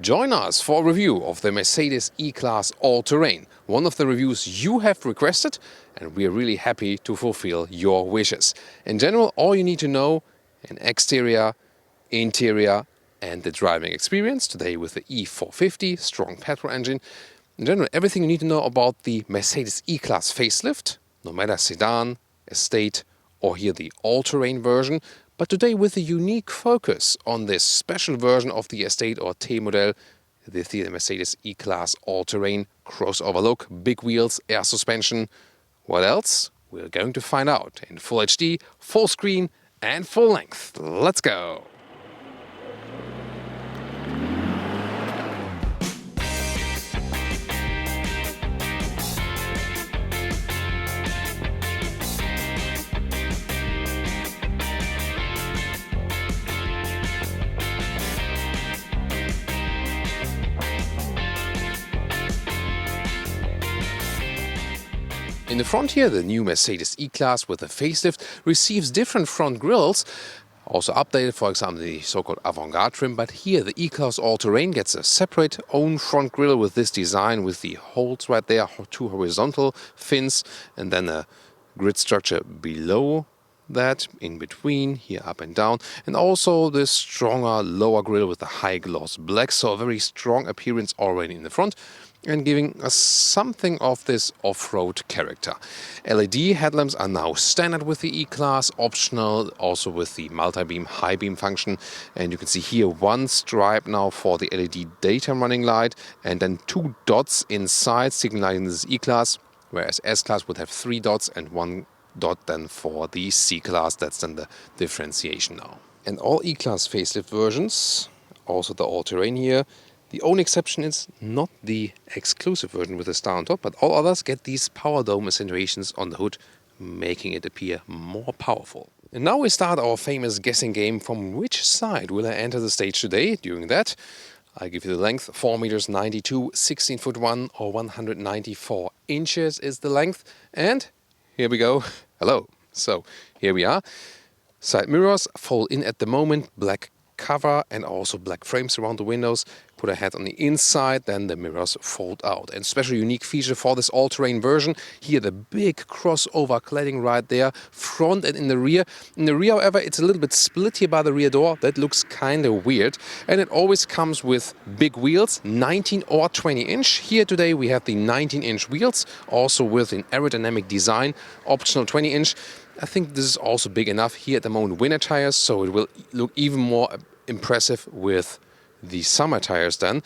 Join us for a review of the Mercedes E-Class All-Terrain, one of the reviews you have requested, and we are really happy to fulfill your wishes. In general, all you need to know: an exterior, interior and the driving experience, today with the E450 strong petrol engine. In general, everything you need to know about the Mercedes E-Class facelift, no matter sedan, estate or here the all-terrain version, but today with a unique focus on this special version of the estate or t-modell, the Mercedes E-Class all-terrain, crossover look, big wheels, air suspension. What else? We're going to find out in full HD, full screen and full length. Let's go! In the front here, the new Mercedes E-Class with a facelift receives different front grills, also updated, for example, the so-called avant-garde trim, but here the E-Class All-Terrain gets a separate own front grille with this design, with the holes right there, two horizontal fins, and then a grid structure below that, in between, here up and down, and also this stronger lower grille with the high gloss black, so a very strong appearance already in the front, and giving us something of this off-road character. LED headlamps are now standard with the E-Class, optional also with the multi-beam high beam function, and you can see here one stripe now for the LED daytime running light, and then two dots inside signalizing this E-Class, whereas S-Class would have three dots and one dot then for the C-Class. That's then the differentiation now. And all E-Class facelift versions, also the all-terrain here, the only exception is not the exclusive version with the star on top, but all others get these power dome accentuations on the hood, making it appear more powerful. And now we start our famous guessing game: from which side will I enter the stage today? During that, I give you the length: 4 meters 92, 16 foot 1 or 194 inches is the length. And here we go. Hello. So here we are. Side mirrors fold in at the moment, black cover and also black frames around the windows. Put a head on the inside, then the mirrors fold out. And special unique feature for this all-terrain version, here the big crossover cladding right there, front and in the rear. In the rear, however, it's a little bit split here by the rear door. That looks kind of weird. And it always comes with big wheels, 19 or 20 inch. Here today we have the 19-inch wheels, also with an aerodynamic design, optional 20 inch. I think this is also big enough. Here at the moment winter tires, so it will look even more impressive with the summer tires then.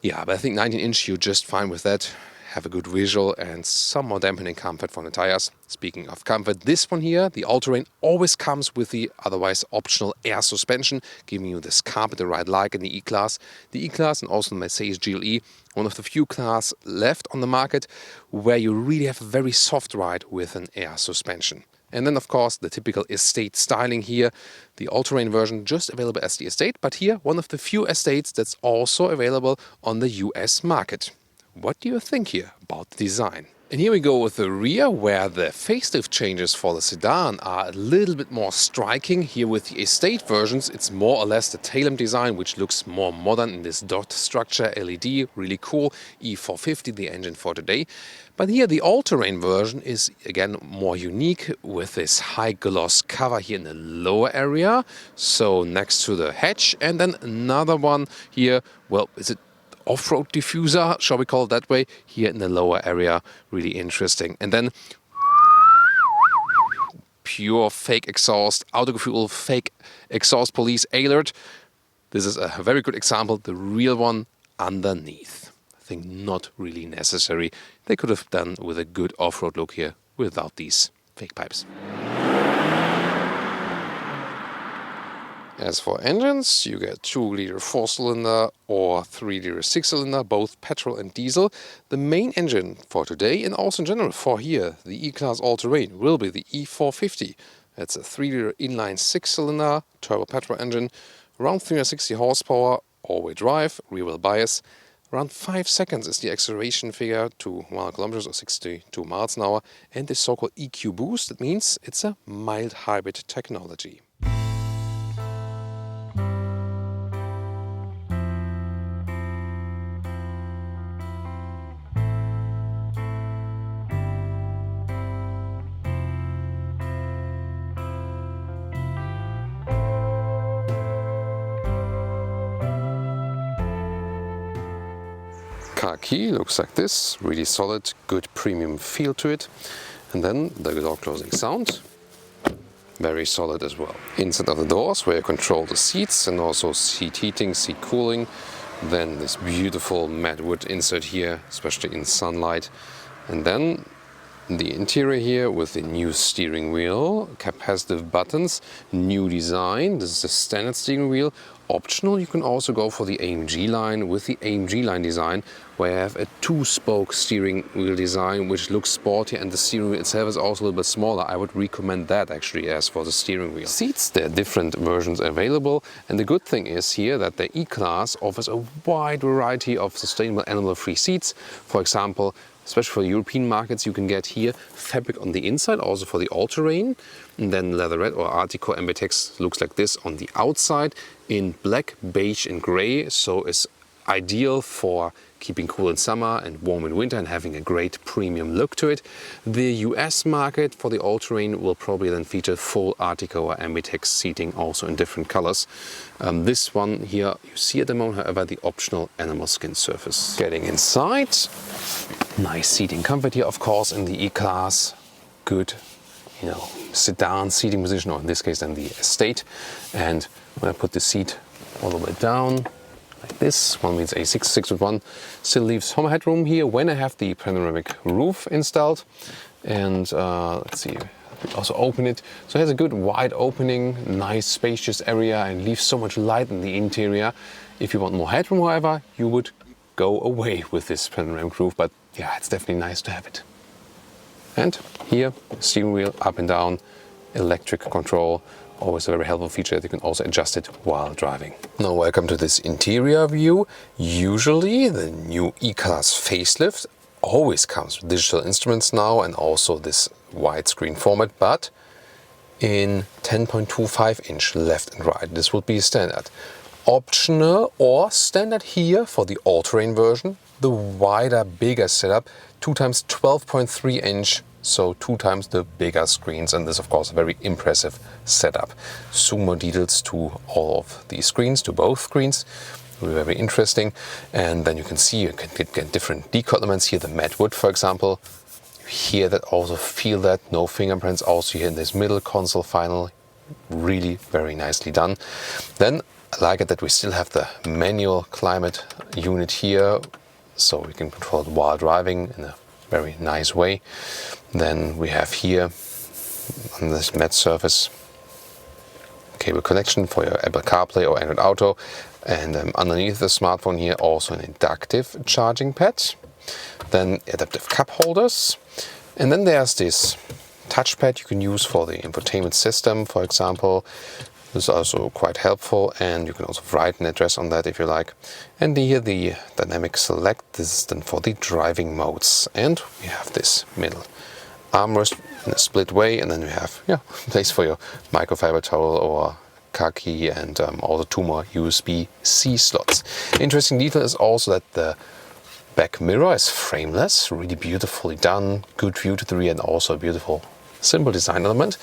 Yeah, but I think 19-inch you're just fine with that. Have a good visual and some more dampening comfort from the tires. Speaking of comfort, this one here, the all-terrain, always comes with the otherwise optional air suspension, giving you this carpeted ride like in the E-Class. The E-Class and also the Mercedes GLE, one of the few cars left on the market where you really have a very soft ride with an air suspension. And then, of course, the typical estate styling here. The all-terrain version just available as the estate, but here one of the few estates that's also available on the US market. What do you think here about the design? And here we go with the rear, where the facelift changes for the sedan are a little bit more striking. Here with the estate versions, it's more or less the tail lamp design, which looks more modern in this dot structure, LED, really cool. E450, the engine for today. But here the all-terrain version is again more unique with this high gloss cover here in the lower area, so next to the hatch, and then another one here, well, is it off-road diffuser, shall we call it that way, here in the lower area. Really interesting. And then pure fake exhaust, Autogefühl fake exhaust police alert. This is a very good example, the real one underneath. I think not really necessary. They could have done with a good off-road look here without these fake pipes. As for engines, you get 2-liter 4-cylinder or 3-liter 6-cylinder, both petrol and diesel. The main engine for today, and also in general for here, the E-Class All-Terrain, will be the E450. That's a 3-liter inline 6-cylinder turbo petrol engine, around 360 horsepower, all-wheel drive, rear-wheel bias. Around 5 seconds is the acceleration figure to 100 kilometers or 62 miles an hour, and the so-called EQ boost. That means it's a mild hybrid technology. car key looks like this, really solid, good premium feel to it. And then the door closing sound, very solid as well. Inside of the doors where you control the seats and also seat heating, seat cooling. Then this beautiful matte wood insert here, especially in sunlight. And then the interior here with the new steering wheel, capacitive buttons, new design. This is a standard steering wheel. Optional, you can also go for the AMG line with the AMG line design, where you have a two-spoke steering wheel design which looks sporty, and the steering wheel itself is also a little bit smaller. I would recommend that actually as for the steering wheel. Seats, there are different versions available, and the good thing is here that the E-Class offers a wide variety of sustainable animal-free seats. For example, especially for European markets, you can get here fabric on the inside, also for the all-terrain. And then leatherette or Artico Ambetex looks like this on the outside in black, beige and gray. So it's ideal for keeping cool in summer and warm in winter and having a great premium look to it. The US market for the all-terrain will probably then feature full Artico or Ambetex seating, also in different colors. This one here you see at the moment, however, the optional animal skin surface. Getting inside, nice seating comfort here, of course, in the E-Class. Good, you know, sedan seating position, or in this case then the Estate. And when I put the seat all the way down like this, one means a 6 1, still leaves some headroom here when I have the panoramic roof installed. And let's see, also open it, so it has a good wide opening, nice spacious area, and leaves so much light in the interior. If you want more headroom, however, you would go away with this panoramic roof, but yeah, it's definitely nice to have it. And here, steering wheel up and down, electric control, always a very helpful feature that you can also adjust it while driving. Now welcome to this interior view. Usually the new E-Class Facelift always comes with digital instruments now and also this widescreen format, but in 10.25 inch left and right. This would be standard. Optional or standard here for the all-terrain version, the wider, bigger setup, 2x 12.3 inch, so 2 times the bigger screens, and this of course a very impressive setup. Zoom more details to all of these screens, to both screens, very interesting. And then you can see you can get different decor elements here, the matte wood for example. You hear that, also feel that, no fingerprints, also here in this middle console final, really very nicely done. Then I like it that we still have the manual climate unit here, so we can control it while driving in a very nice way. Then we have here on this matte surface cable connection for your Apple CarPlay or Android Auto, and underneath the smartphone here also an inductive charging pad, then adaptive cup holders, and then there's this touchpad you can use for the infotainment system, for example. This is also quite helpful, and you can also write an address on that if you like. And here the dynamic select, this is then for the driving modes. And we have this middle armrest in a split way, and then we have place for your microfiber towel or car key, and also 2 more USB-C slots. Interesting detail is also that the back mirror is frameless, really beautifully done, good view to the rear, and also a beautiful simple design element.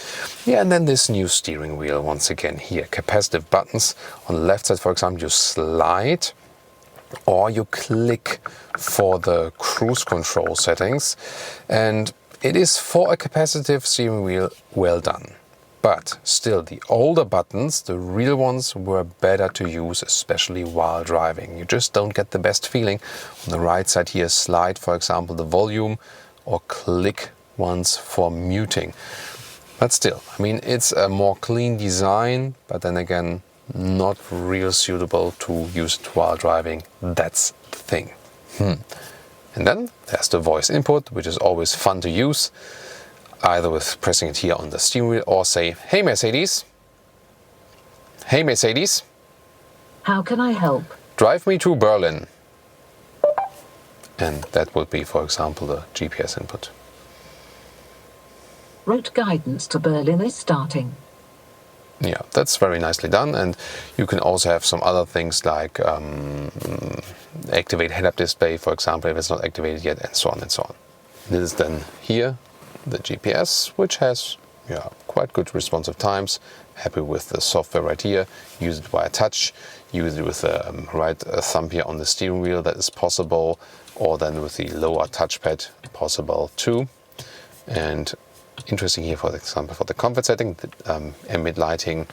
Yeah, and then this new steering wheel once again here, capacitive buttons. On the left side, for example, you slide or you click for the cruise control settings, and it is for a capacitive steering wheel well done. But still, the older buttons, the real ones, were better to use, especially while driving. You just don't get the best feeling. On the right side here, slide, for example, the volume, or click once for muting. But still, I mean, it's a more clean design, but then again, not real suitable to use it while driving. That's the thing. And then there's the voice input, which is always fun to use, either with pressing it here on the steering wheel or say, "Hey Mercedes, hey Mercedes, how can I help? Drive me to Berlin." And that would be, for example, the GPS input. Route guidance to Berlin is starting. Yeah, that's very nicely done, and you can also have some other things like activate head-up display, for example, if it's not activated yet, and so on and so on. This is then here the GPS, which has quite good responsive times, happy with the software right here, use it via touch, use it with the right thumb here on the steering wheel, that is possible, or then with the lower touchpad, possible too. And interesting here, for example, for the comfort setting, ambient lighting,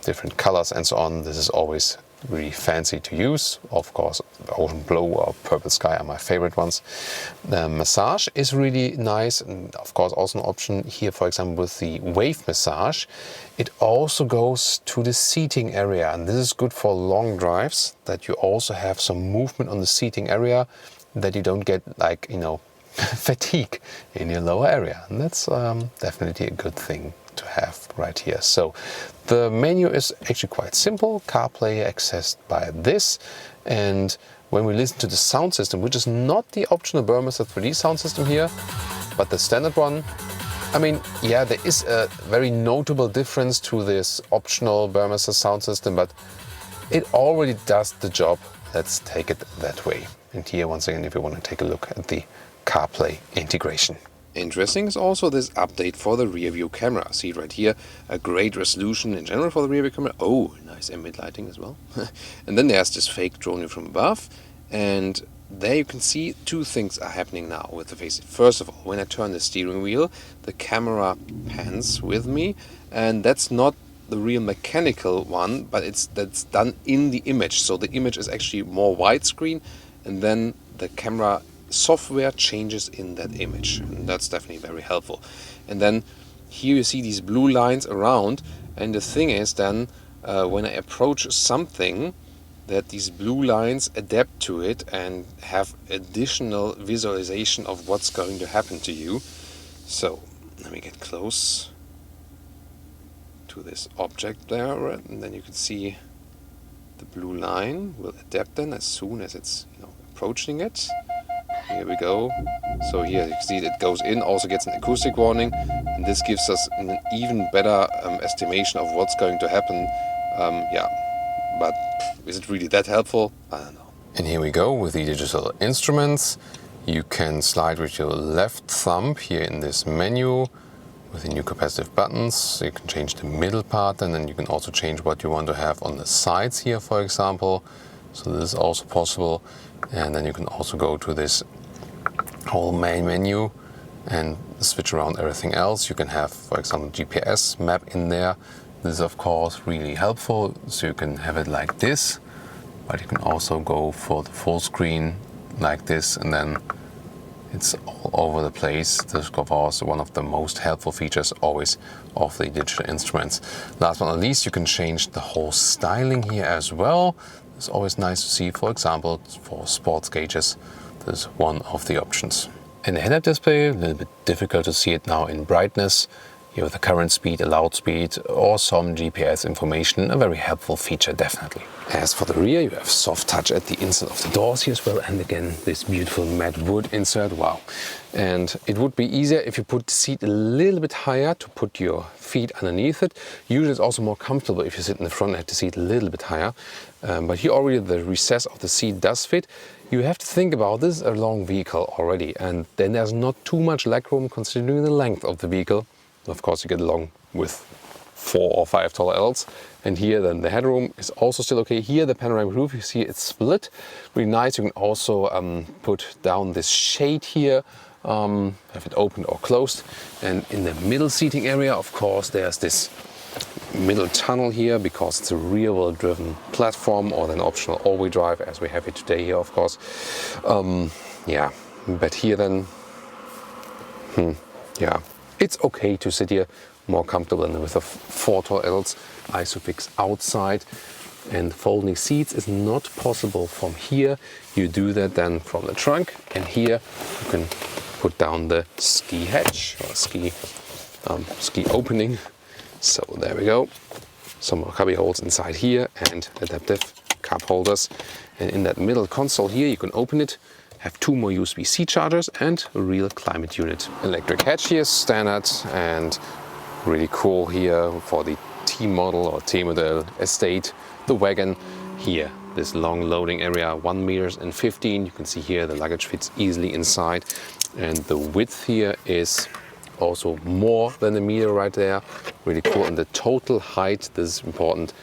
different colors and so on. This is always really fancy to use. Of course, ocean blue or purple sky are my favorite ones. The massage is really nice, and of course also an option here, for example, with the wave massage. It also goes to the seating area, and this is good for long drives, that you also have some movement on the seating area, that you don't get, like, you know, fatigue in your lower area. And that's definitely a good thing to have right here. So the menu is actually quite simple. CarPlay accessed by this, and when we listen to the sound system, which is not the optional Burmester 3D sound system here, but the standard one, I mean, yeah, there is a very notable difference to this optional Burmester sound system, but it already does the job. Let's take it that way. And here, once again, if you want to take a look at the CarPlay integration. Interesting is also this update for the rear view camera. See it right here, a great resolution in general for the rear view camera. Oh, nice ambient lighting as well. And then there's this fake drone view from above, and there you can see two things are happening now with the Facelift. First of all, when I turn the steering wheel, the camera pans with me, and that's not the real mechanical one, but that's done in the image. So the image is actually more widescreen, and then the camera software changes in that image, and that's definitely very helpful. And then here you see these blue lines around, and the thing is then when I approach something, that these blue lines adapt to it and have additional visualization of what's going to happen to you. So let me get close to this object there, and then you can see the blue line will adapt then as soon as it's, you know, approaching it. Here we go. So here you see it goes in, also gets an acoustic warning, and this gives us an even better estimation of what's going to happen. Yeah, but is it really that helpful? I don't know. And here we go with the digital instruments. You can slide with your left thumb here in this menu with the new capacitive buttons. So you can change the middle part, and then you can also change what you want to have on the sides here, for example. So this is also possible. And then you can also go to this whole main menu and switch around everything else. You can have, for example, GPS map in there. This is of course really helpful, so you can have it like this, but you can also go for the full screen like this, and then it's all over the place. This is of course one of the most helpful features always of the digital instruments. Last but not least, you can change the whole styling here as well. It's always nice to see, for example, for sports gauges. This is one of the options. In the head-up display, a little bit difficult to see it now in brightness. Here with the current speed, allowed speed, or some GPS information, a very helpful feature, definitely. As for the rear, you have soft touch at the inside of the doors here as well, and again, this beautiful matte wood insert, wow. And it would be easier if you put the seat a little bit higher to put your feet underneath it. Usually it's also more comfortable if you sit in the front and have the seat a little bit higher. But here already the recess of the seat does fit. You have to think about this, a long vehicle already, and then there's not too much legroom considering the length of the vehicle. Of course, you get along with 4 or 5 taller adults. And here then the headroom is also still okay. Here the panoramic roof, you see it's split. Really nice. You can also put down this shade here, have it opened or closed. And in the middle seating area, of course, there's this middle tunnel here because it's a rear-wheel driven platform, or then optional all-wheel drive as we have it today here, of course. Yeah, but here then, yeah. It's okay to sit here more comfortable than with the 4 tall adults. Isofix outside, and folding seats is not possible from here. You do that then from the trunk, and here you can put down the ski hatch or ski opening. So there we go. Some more cubby holes inside here and adaptive cup holders. And in that middle console here, you can open it. Have 2 more USB-C chargers and a real climate unit. Electric hatch here, standard, and really cool here for the t-modell or t-modell estate. The wagon here, this long loading area, 1 meters and 15. You can see here the luggage fits easily inside, and the width here is also more than a meter right there. Really cool. And the total height, this is important,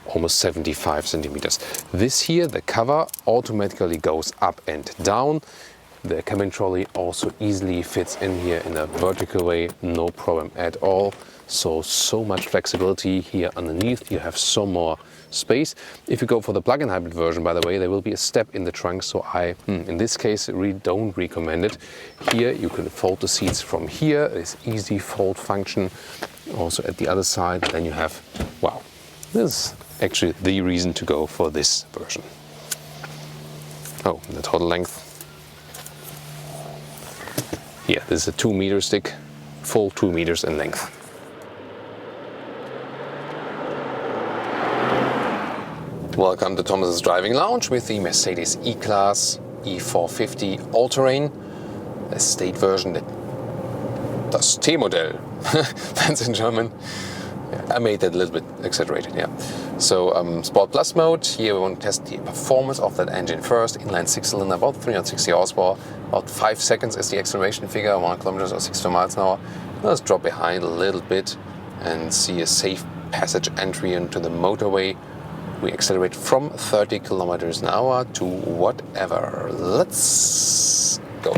almost 75 centimeters. This here, the cover automatically goes up and down. The cabin trolley also easily fits in here in a vertical way, no problem at all. So much flexibility here underneath. You have some more space. If you go for the plug-in hybrid version, by the way, there will be a step in the trunk, so I, in this case, really don't recommend it. Here you can fold the seats from here. It's easy fold function. Also at the other side, then you have, wow, this is actually the reason to go for this version. Oh, the total length. Yeah, this is a 2 meter stick, full 2 meters in length. Welcome to Thomas's Driving Lounge with the Mercedes E-Class E450 All-Terrain, a state version, das T-modell, that's in German. Yeah, I made that a little bit exaggerated, yeah. So Sport Plus mode, here we want to test the performance of that engine first. Inline 6-cylinder, about 360 horsepower, about 5 seconds is the acceleration figure, 1 kilometers or 60 miles an hour. Let's drop behind a little bit and see a safe passage entry into the motorway. We accelerate from 30 kilometers an hour to whatever. Let's go.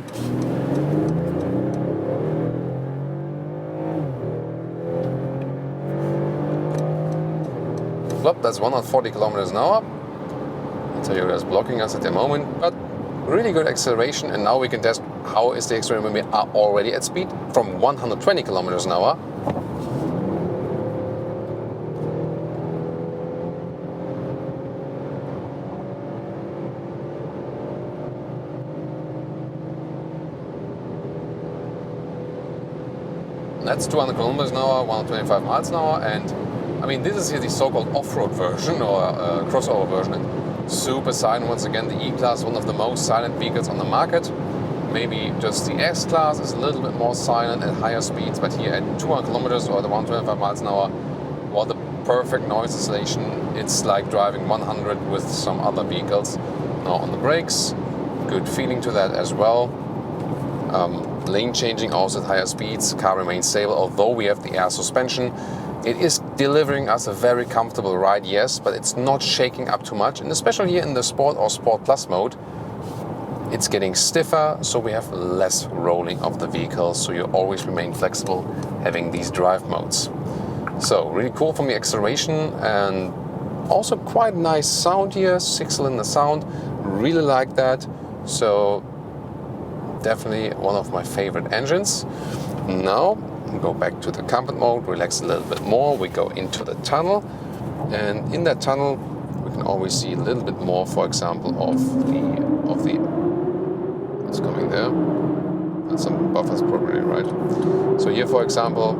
Well, that's 140 kilometers an hour. I'll tell you that's blocking us at the moment, but really good acceleration. And now we can test how is the acceleration when we are already at speed from 120 kilometers an hour. That's 200 kilometers an hour, 125 miles an hour, and I mean, this is here the so-called off-road version or crossover version. And super silent once again. The E-Class, one of the most silent vehicles on the market. Maybe just the S-Class is a little bit more silent at higher speeds, but here at 200 kilometers or the 125 miles an hour, well, the perfect noise isolation. It's like driving 100 with some other vehicles. Now on the brakes, good feeling to that as well. Lane changing also at higher speeds. Car remains stable, although we have the air suspension. It is delivering us a very comfortable ride, yes, but it's not shaking up too much. And especially here in the Sport or Sport Plus mode, it's getting stiffer, so we have less rolling of the vehicle. So you always remain flexible having these drive modes. So really cool from the acceleration, and also quite nice sound here, 6-cylinder sound. Really like that. So definitely one of my favorite engines. Now we go back to the comfort mode, relax a little bit more. We go into the tunnel, and in that tunnel we can always see a little bit more, for example, of the what's coming there. And some buffers probably, right? So here, for example,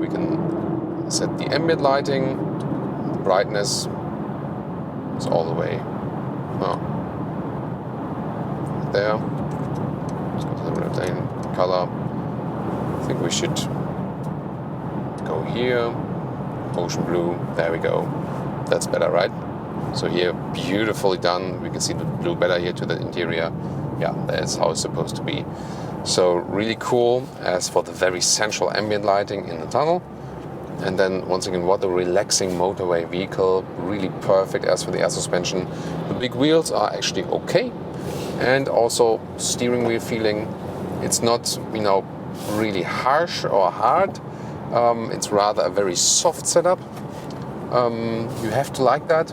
we can set the ambient lighting. The brightness is all the way there. Color. I think we should go here. Ocean blue. There we go. That's better, right? So here, beautifully done. We can see the blue better here to the interior. Yeah, that's how it's supposed to be. So really cool. As for the very central ambient lighting in the tunnel. And then once again, what a relaxing motorway vehicle. Really perfect. As for the air suspension, the big wheels are actually okay. And also steering wheel feeling. It's not, really harsh or hard. It's rather a very soft setup. You have to like that.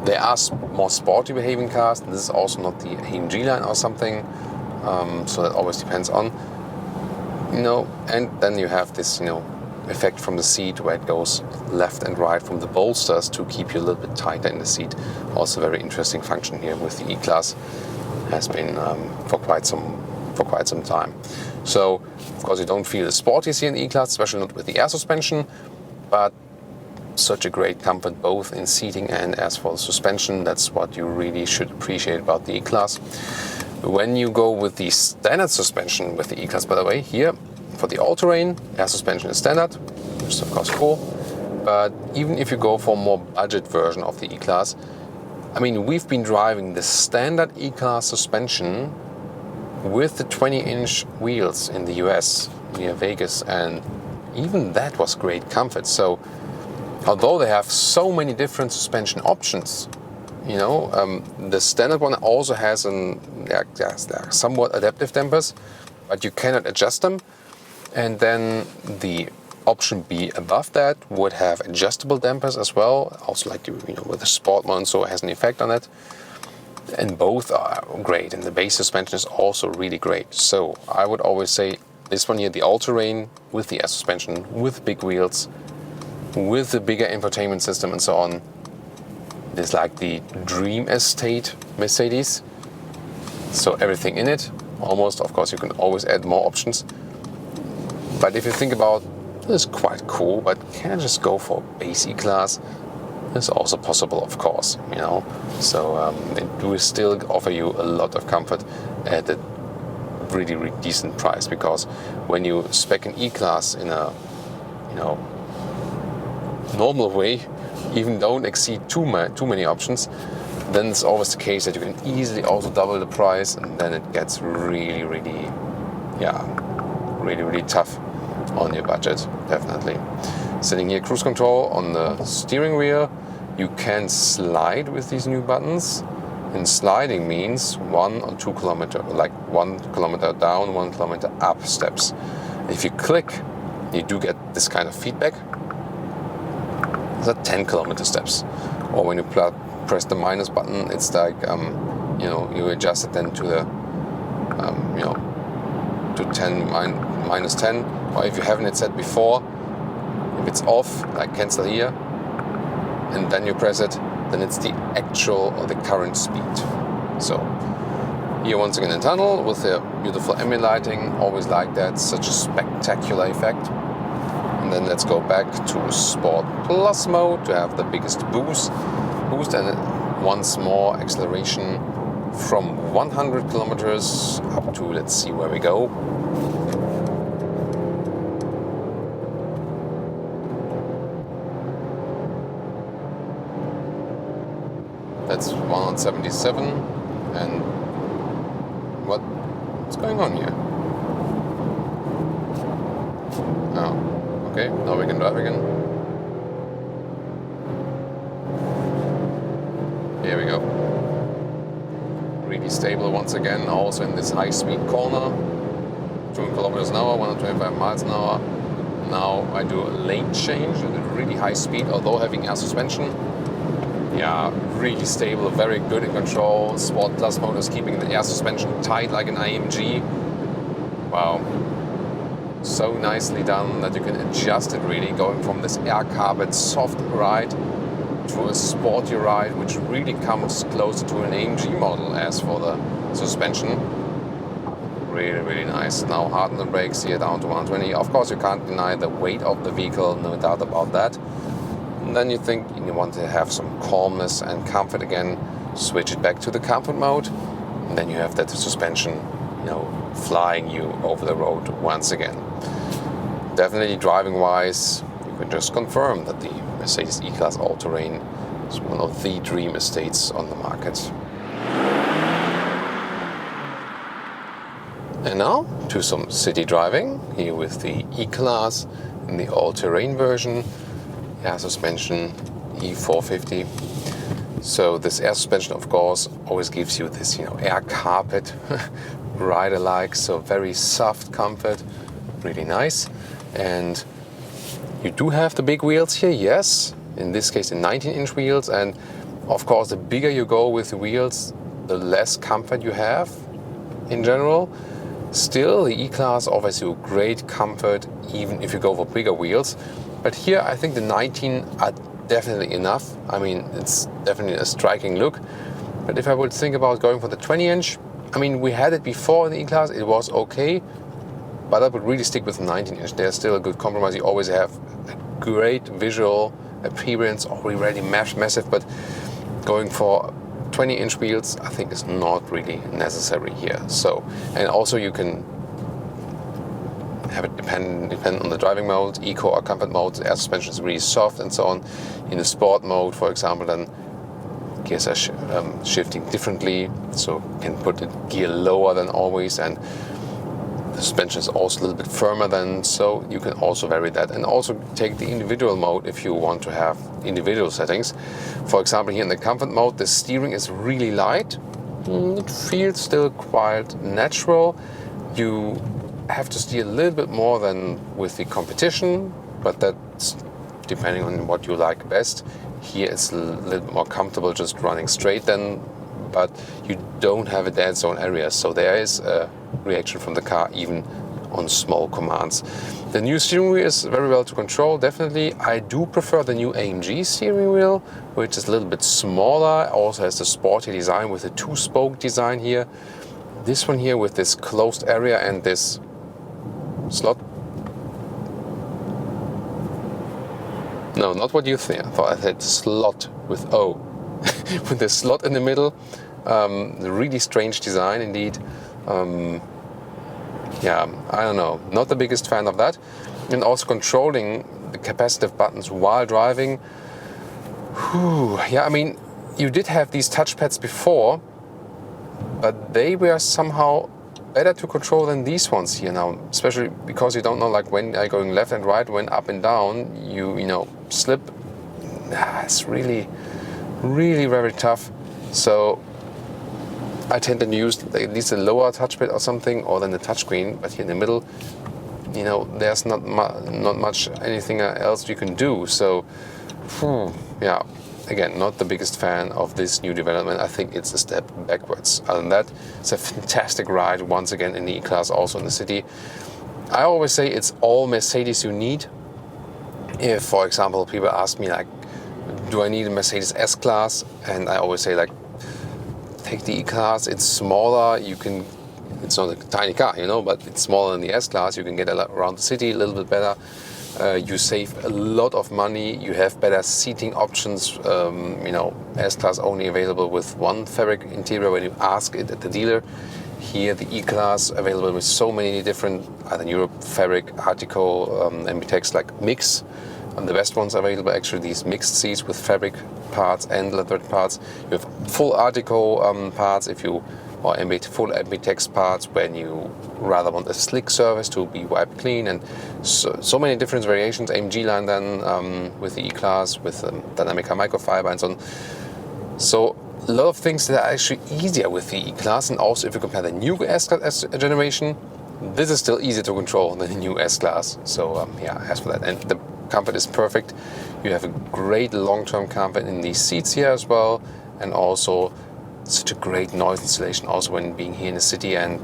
There are more sporty behaving cars. This is also not the AMG line or something. So that always depends on, and then you have this, effect from the seat where it goes left and right from the bolsters to keep you a little bit tighter in the seat. Also very interesting function here with the E-Class. Has been for quite some time. So of course you don't feel the sporties here in the E-Class, especially not with the air suspension, but such a great comfort both in seating and as for the suspension. That's what you really should appreciate about the E-Class. When you go with the standard suspension with the E-Class, by the way, here for the all-terrain, air suspension is standard, which is of course cool. But even if you go for a more budget version of the E-Class, I mean, we've been driving the standard E-Class suspension with the 20-inch wheels in the US near Vegas, and even that was great comfort. So although they have so many different suspension options, you know, the standard one also has somewhat adaptive dampers, but you cannot adjust them. And then the option B above that would have adjustable dampers as well, also like with the sport one, so it has an effect on it. And both are great, and the base suspension is also really great. So I would always say this one here, the all-terrain with the air suspension, with big wheels, with the bigger infotainment system and so on, is like the dream estate Mercedes. So everything in it, almost. Of course, you can always add more options. But if you think about, this is quite cool, but can I just go for base E-Class? It's also possible, of course, you know. So it will still offer you a lot of comfort at a really, really decent price, because when you spec an E-Class in a, normal way, even don't exceed too many options, then it's always the case that you can easily also double the price, and then it gets really, really, really, really tough on your budget, definitely. Sitting here, cruise control on the steering wheel. You can slide with these new buttons, and sliding means 1 or 2 kilometer, like 1 kilometer down, 1 kilometer up steps. If you click, you do get this kind of feedback. These are 10 kilometer steps. Or when you press the minus button, it's like, you adjust it then to the, to 10 minus 10. Or if you haven't it set before, if it's off, like cancel here, and then you press it, then it's the actual or the current speed. So here once again in tunnel with the beautiful ambient lighting, always like that, such a spectacular effect. And then let's go back to Sport Plus mode to have the biggest boost, and once more acceleration from 100 kilometers up to, let's see where we go. That's 177, and what's going on here? Oh, okay, now we can drive again. Here we go. Really stable once again, also in this high-speed corner. 2 kilometers an hour, 125 miles an hour. Now I do a lane change at a really high speed, although having air suspension. Yeah, really stable, very good in control. Sport Plus mode is keeping the air suspension tight like an IMG. Wow. So nicely done that you can adjust it really, going from this air carpet soft ride to a sporty ride, which really comes closer to an AMG model as for the suspension. Really, really nice. Now harden the brakes here down to 120. Of course, you can't deny the weight of the vehicle, no doubt about that. And then you think you want to have some calmness and comfort again, switch it back to the comfort mode, and then you have that suspension, flying you over the road once again. Definitely driving-wise, you can just confirm that the Mercedes E-Class All-Terrain is one of the dream estates on the market. And now to some city driving, here with the E-Class in the all-terrain version. Air suspension, E450. So this air suspension, of course, always gives you this, air carpet rider-like, so very soft comfort, really nice. And you do have the big wheels here, yes. In this case, the 19-inch wheels, and of course, the bigger you go with the wheels, the less comfort you have in general. Still, the E-Class offers you great comfort, even if you go for bigger wheels. But here, I think the 19 are definitely enough. I mean, it's definitely a striking look. But if I would think about going for the 20-inch, I mean, we had it before in the E-Class, it was okay. But I would really stick with the 19-inch. They're still a good compromise. You always have a great visual appearance, already massive. But going for 20-inch wheels, I think is not really necessary here. So, and also you can have it depend on the driving mode, eco or comfort mode. The air suspension is really soft and so on. In the sport mode, for example, then gears are shifting differently, so you can put the gear lower than always, and the suspension is also a little bit firmer than, so you can also vary that, and also take the individual mode if you want to have individual settings. For example, here in the comfort mode, the steering is really light. It feels still quite natural. You have to steer a little bit more than with the competition, but that's depending on what you like best. Here it's a little bit more comfortable just running straight then, but you don't have a dead zone area, so there is a reaction from the car even on small commands. The new steering wheel is very well to control, definitely. I do prefer the new AMG steering wheel, which is a little bit smaller, also has the sporty design with the 2-spoke design here. This one here with this closed area and this slot. No, not what you think. I thought I said slot with O. With the slot in the middle. Really strange design indeed. Yeah, I don't know. Not the biggest fan of that. And also controlling the capacitive buttons while driving. Whew. Yeah, I mean, you did have these touchpads before, but they were somehow better to control than these ones here now, especially because you don't know like when I'm going left and right, when up and down, you know, slip. It's really very tough. So I tend to use at least a lower touchpad or something, or then the touchscreen, but here in the middle, you know, there's not much anything else you can do. So yeah, again, not the biggest fan of this new development. I think it's a step backwards. Other than that, it's a fantastic ride once again in the E-Class, also in the city. I always say it's all Mercedes you need. If, for example, people ask me like, do I need a Mercedes S-Class? And I always say like, take the E-Class, it's smaller, you can, it's not a tiny car, you know, but it's smaller than the S-Class, you can get around the city a little bit better. You save a lot of money, you have better seating options, you know, S-Class only available with one fabric interior when you ask it at the dealer. Here the E-Class available with so many different, either Europe, fabric, Artico, MBTEX like mix. And the best ones available actually these mixed seats with fabric parts and leather parts. You have full Artico parts if you, or full MBTEX parts when you rather want a slick surface to be wiped clean, and so many different variations. AMG line then with the E-Class, with Dynamica microfiber and so on. So a lot of things that are actually easier with the E-Class, and also if you compare the new S-Class generation, this is still easier to control than the new S-Class. So yeah, as for that, and the comfort is perfect. You have a great long-term comfort in these seats here as well, and also such a great noise insulation also when being here in the city, and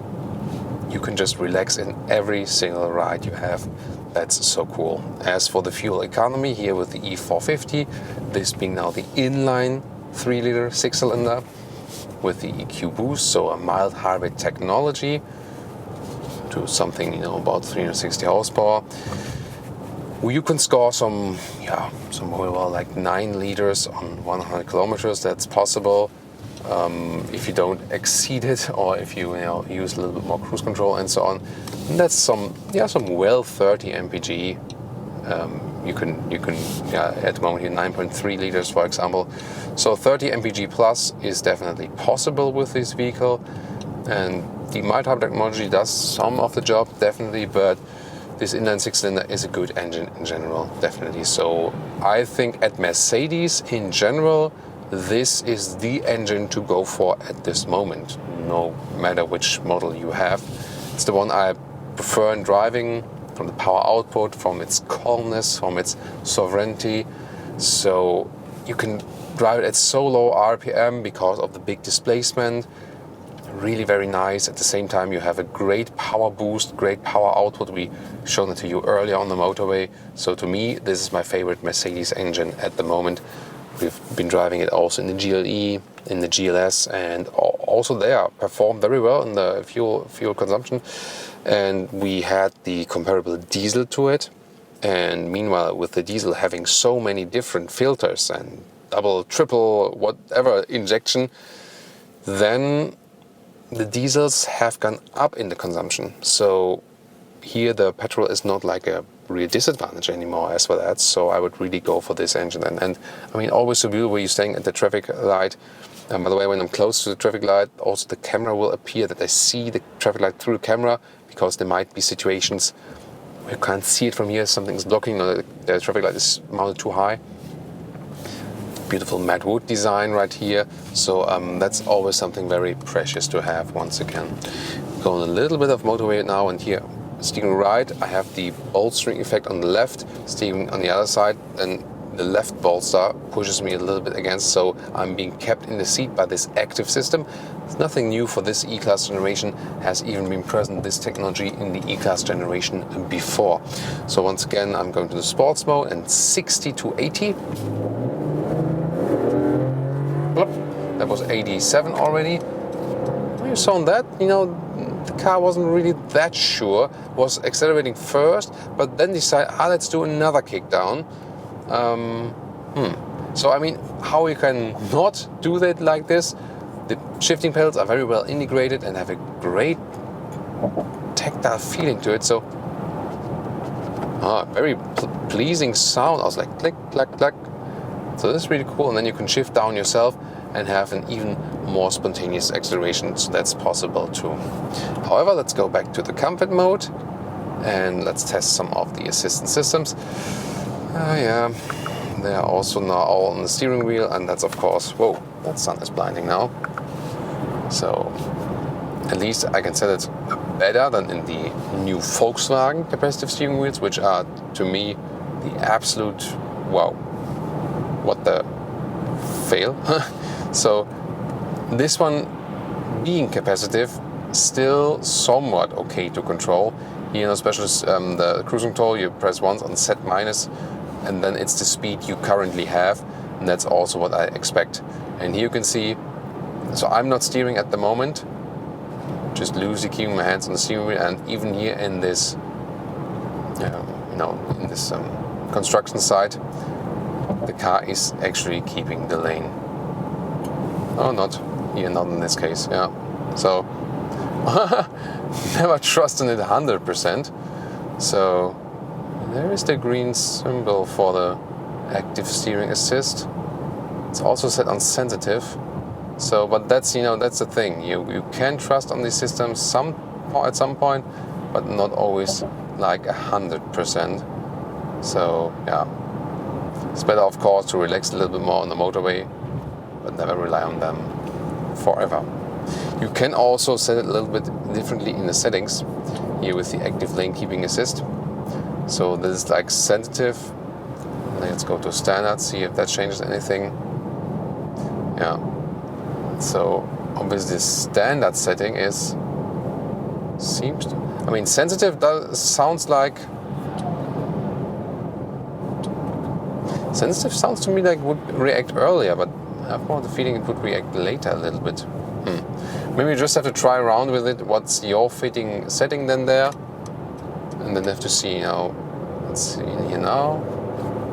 you can just relax in every single ride you have. That's so cool. As for the fuel economy, here with the E450, this being now the inline 3-liter 6-cylinder with the EQ boost, so a mild hybrid technology to something, you know, about 360 horsepower. You can score some well, like 9 liters on 100 kilometers. That's possible if you don't exceed it, or if you use a little bit more cruise control and so on. And that's some well 30 mpg. You can at the moment here 9.3 liters, for example. So 30 mpg plus is definitely possible with this vehicle, and the mild hybrid technology does some of the job definitely, but this inline 6-cylinder is a good engine in general, definitely. So I think at Mercedes in general, this is the engine to go for at this moment, no matter which model you have. It's the one I prefer in driving, from the power output, from its calmness, from its sovereignty. So you can drive it at so low RPM because of the big displacement. Really very nice. At the same time, you have a great power boost, great power output. We shown it to you earlier on the motorway. So to me, this is my favorite Mercedes engine at the moment. We've been driving it also in the GLE, in the GLS, and also they are performed very well in the fuel consumption. And we had the comparable diesel to it. And meanwhile, with the diesel having so many different filters and double, triple, whatever injection, then the diesels have gone up in the consumption. So here the petrol is not like a real disadvantage anymore as for that. So I would really go for this engine. And I mean, always a view where you're staying at the traffic light. And by the way, when I'm close to the traffic light, also the camera will appear that I see the traffic light through the camera, because there might be situations where you can't see it from here, something's blocking, or the traffic light is mounted too high. Beautiful matte wood design right here. So that's always something very precious to have once again. Going a little bit of motorway now, and here, steering right, I have the bolstering effect on the left, steering on the other side, and the left bolster pushes me a little bit against, so I'm being kept in the seat by this active system. It's nothing new for this E-Class generation, has even been present, this technology, in the E-Class generation before. So once again, I'm going to the sports mode, and 60 to 80. That was 87 already. When you saw that, you know, the car wasn't really that sure, was accelerating first, but then decided, let's do another kick down. So I mean, how you can not do that like this? The shifting pedals are very well integrated and have a great tactile feeling to it. So, very pleasing sound. I was like, click, clack, clack. So this is really cool. And then you can shift down yourself and have an even more spontaneous acceleration. So that's possible too. However, let's go back to the comfort mode and let's test some of the assistance systems. Yeah, they are also now all on the steering wheel, and that's of course, whoa, that sun is blinding now. So at least I can set it better than in the new Volkswagen capacitive steering wheels, which are to me the absolute, wow, what the fail. So this one being capacitive, still somewhat okay to control. Here, especially the cruising control, you press once on set minus, and then it's the speed you currently have, and that's also what I expect. And here you can see, so I'm not steering at the moment, just loosely keeping my hands on the steering wheel, and even here in this, in this construction site, the car is actually keeping the lane. Oh, not here, not in this case, yeah. So, never trust in it 100%. So, there is the green symbol for the active steering assist. It's also set on sensitive. So, but that's, that's the thing. You can trust on these systems at some point, but not always like 100%. So, yeah. It's better, of course, to relax a little bit more on the motorway, but never rely on them forever. You can also set it a little bit differently in the settings, here with the active lane keeping assist. So this is like sensitive. Let's go to standard, see if that changes anything. Yeah. So obviously the standard setting sensitive sounds like, sensitive sounds to me like would react earlier, but I have more the feeling it would react later a little bit. Maybe you just have to try around with it. What's your fitting setting then there? And then have to see, let's see here now.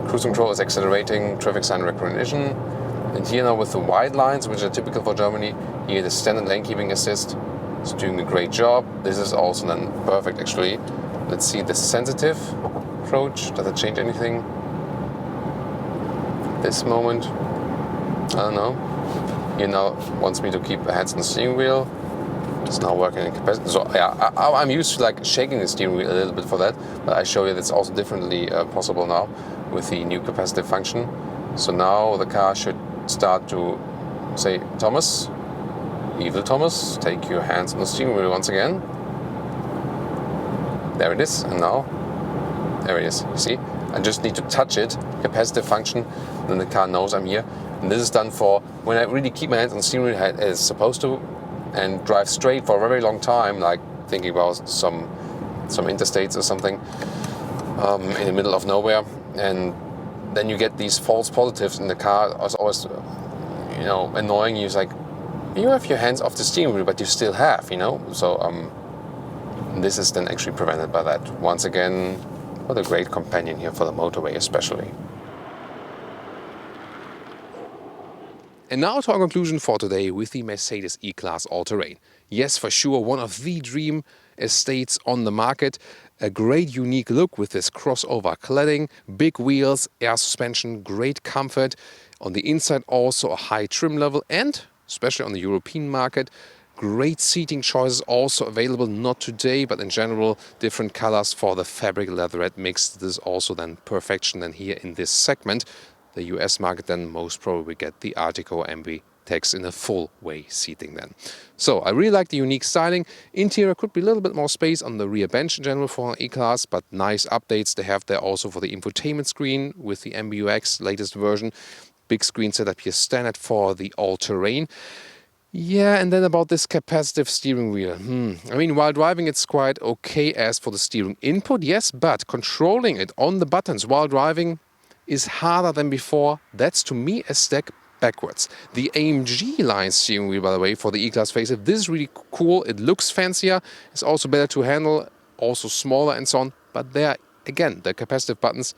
Cruise control is accelerating, traffic sign recognition. And here now with the white lines, which are typical for Germany, here the standard lane keeping assist is doing a great job. This is also then perfect actually. Let's see the sensitive approach. Does it change anything? This moment, I don't know. Here now wants me to keep my hands on the steering wheel. It's now working in capacity. So yeah, I'm used to like shaking the steering wheel a little bit for that, but I show you that's also differently possible now with the new capacitive function. So now the car should start to say, Thomas, evil Thomas, take your hands on the steering wheel once again. There it is, and now, there it is, you see? I just need to touch it, capacitive function, then the car knows I'm here. And this is done for when I really keep my hands on the steering wheel as supposed to, and drive straight for a very long time, like thinking about some interstates or something in the middle of nowhere, and then you get these false positives in the car. It's always, annoying you. It's like, you have your hands off the steering wheel, but you still have, So this is then actually prevented by that. Once again, what a great companion here for the motorway especially. And now to our conclusion for today with the Mercedes E-Class All-Terrain. Yes, for sure, one of the dream estates on the market. A great unique look with this crossover cladding, big wheels, air suspension, great comfort. On the inside also a high trim level and, especially on the European market, great seating choices also available, not today, but in general, different colors for the fabric leatherette mix. This is also then perfection then here in this segment. The US market then most probably get the Artico MB text in a full way seating then. So I really like the unique styling. Interior could be a little bit more space on the rear bench in general for an E-Class, but nice updates they have there also for the infotainment screen with the MBUX latest version. Big screen setup here, standard for the all-terrain. Yeah, and then about this capacitive steering wheel. I mean, while driving it's quite okay as for the steering input, yes, but controlling it on the buttons while driving is harder than before. That's to me a step backwards. The AMG line steering wheel, by the way, for the E-Class facelift, this is really cool. It looks fancier. It's also better to handle, also smaller and so on. But there, again, the capacitive buttons,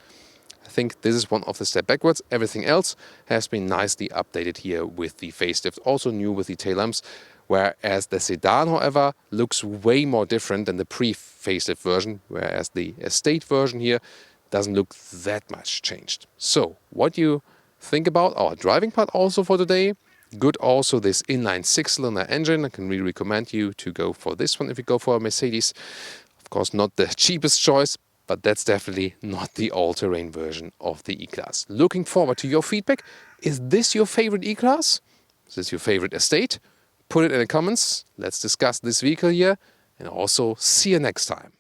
I think this is one of the step backwards. Everything else has been nicely updated here with the facelift. Also new with the tail lamps. Whereas the sedan, however, looks way more different than the pre-facelift version. Whereas the estate version here doesn't look that much changed. So, what do you think about our driving part also for today? Good also this inline 6-cylinder engine. I can really recommend you to go for this one if you go for a Mercedes. Of course, not the cheapest choice, but that's definitely not the all-terrain version of the E-Class. Looking forward to your feedback. Is this your favorite E-Class? Is this your favorite estate? Put it in the comments. Let's discuss this vehicle here and also see you next time.